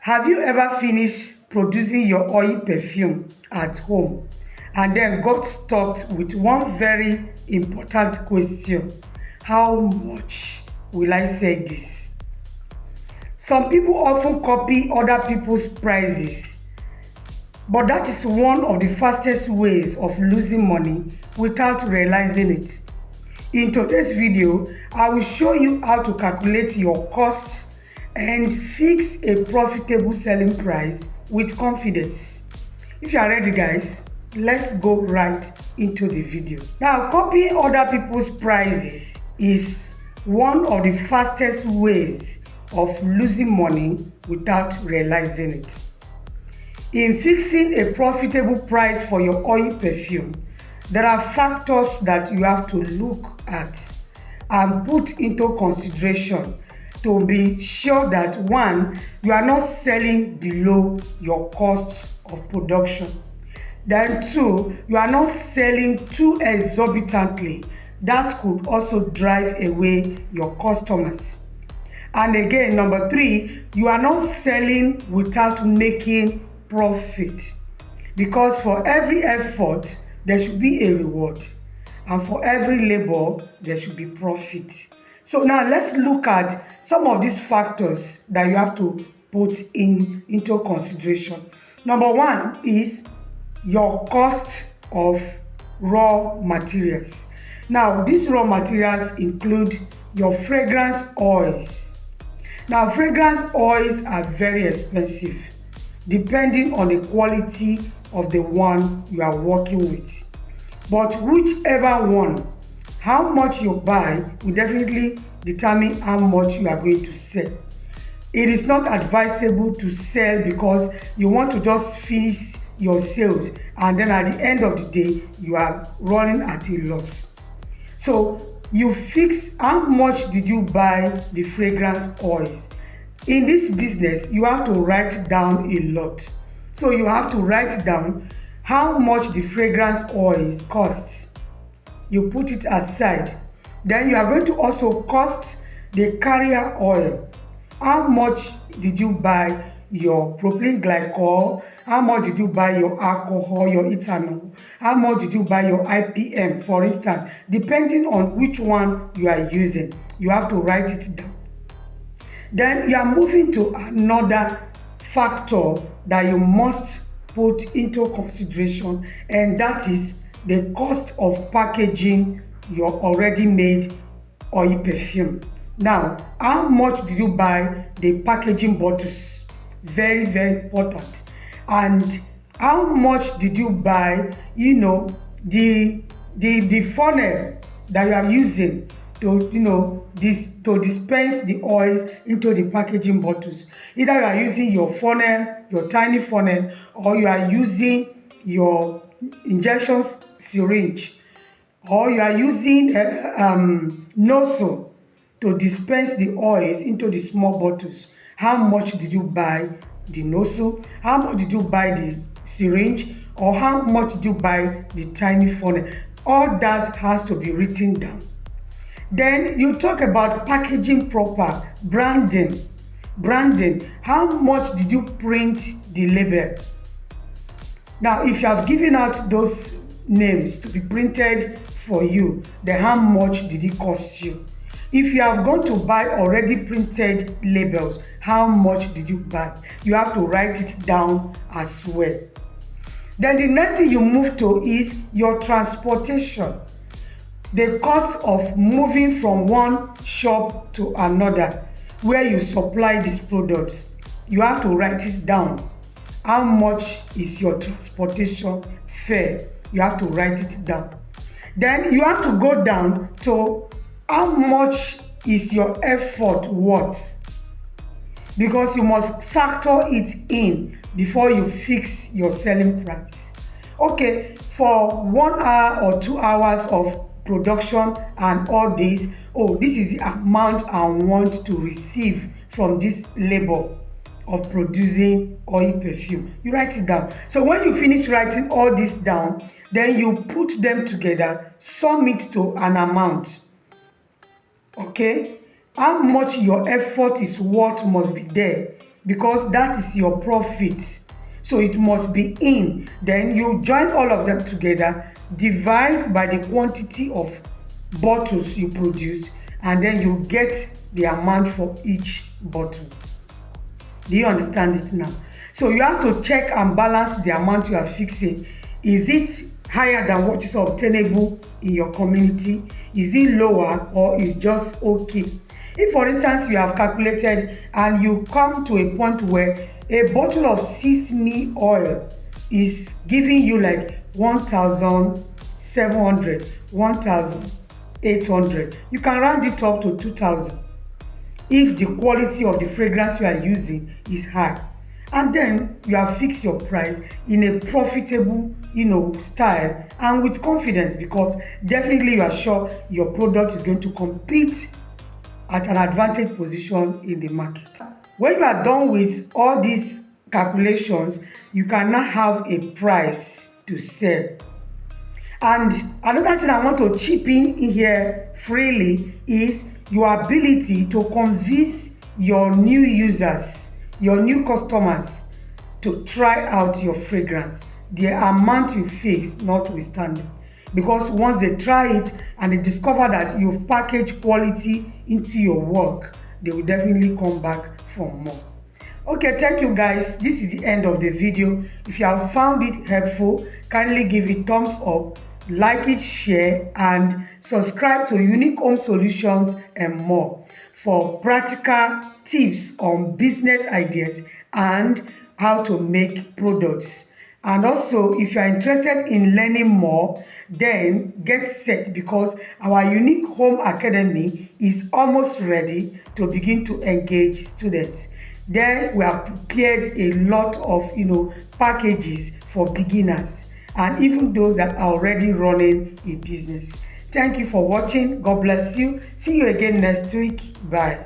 Have you ever finished producing your oil perfume at home and then got stuck with one very important question? How much will I sell this? Some people often copy other people's prices, but that is one of the fastest ways of losing money without realizing it. In today's video, I will show you how to calculate your costs and fix a profitable selling price with confidence. If you are ready, guys, let's go right into the video. Now, copying other people's prices is one of the fastest ways of losing money without realizing it. In fixing a profitable price for your oil perfume, there are factors that you have to look at and put into consideration to be sure that, one, you are not selling below your cost of production. Then two, you are not selling too exorbitantly. That could also drive away your customers. And again, number three, you are not selling without making profit. Because for every effort, there should be a reward, and for every labor there should be profit. So now let's look at some of these factors that you have to put into consideration. Number one is your cost of raw materials. Now, these raw materials include your fragrance oils. Now, fragrance oils are very expensive depending on the quality of the one you are working with. But whichever one, how much you buy will definitely determine how much you are going to sell. It is not advisable to sell because you want to just finish your sales and then at the end of the day you are running at a loss. So you fix how much did you buy the fragrance oils. In this business, you have to write down a lot. So you have to write down how much the fragrance oils cost. You put it aside. Then you are going to also cost the carrier oil. How much did you buy your propylene glycol? How much did you buy your alcohol, your ethanol? How much did you buy your IPM, for instance? Depending on which one you are using, you have to write it down. Then you are moving to another factor that you must put into consideration, and that is the cost of packaging your already made oil perfume. Now, how much did you buy the packaging bottles? Very, very important. And how much did you buy, the funnel that you are using to dispense the oils into the packaging bottles? Either you are using your funnel, your tiny funnel, or you are using your injection syringe, or you are using a nozzle to dispense the oils into the small bottles. How much did you buy the nozzle? How much did you buy the syringe? Or how much did you buy the tiny funnel? All that has to be written down. Then you talk about packaging proper, branding. How much did you print the label? Now, if you have given out those names to be printed for you, then how much did it cost you? If you have gone to buy already printed labels, how much did you buy? You have to write it down as well. Then the next thing you move to is your transportation. The cost of moving from one shop to another where you supply these products. You have to write it down. How much is your transportation fare? You have to write it down. Then you have to go down to how much is your effort worth, because you must factor it in before you fix your selling price. Okay, for 1 hour or 2 hours of production and all this, this is the amount I want to receive from this labor of producing oil perfume. You write it down. So when you finish writing all this down, then you put them together, sum it to an amount. Okay, how much your effort is worth must be there because that is your profit. So it must be in. Then you join all of them together, divide by the quantity of bottles you produce, and then you get the amount for each bottle. Do you understand it now? So you have to check and balance the amount you are fixing. Is it higher than what is obtainable in your community? Is it lower, or is just okay? If for instance you have calculated and you come to a point where a bottle of sesame oil is giving you like 1,700, 1,800, you can round it up to 2,000 if the quality of the fragrance you are using is high. And then you have fixed your price in a profitable, style and with confidence, because definitely you are sure your product is going to compete at an advantage position in the market. When you are done with all these calculations, you can now have a price to sell. And another thing I want to chip in here freely is your ability to convince your new users, your new customers, to try out your fragrance, the amount you fix notwithstanding. Because once they try it and they discover that you've packaged quality into your work, they will definitely come back for more. Okay, thank you guys. This is the end of the video. If you have found it helpful, kindly give it thumbs up, like it, share, and subscribe to Unique Home Solutions and more for practical tips on business ideas and how to make products. And also, if you are interested in learning more, then get set, because our Unique Home Academy is almost ready to begin to engage students. There we have prepared a lot of packages for beginners and even those that are already running a business. Thank you for watching. God bless you. See you again next week. Bye.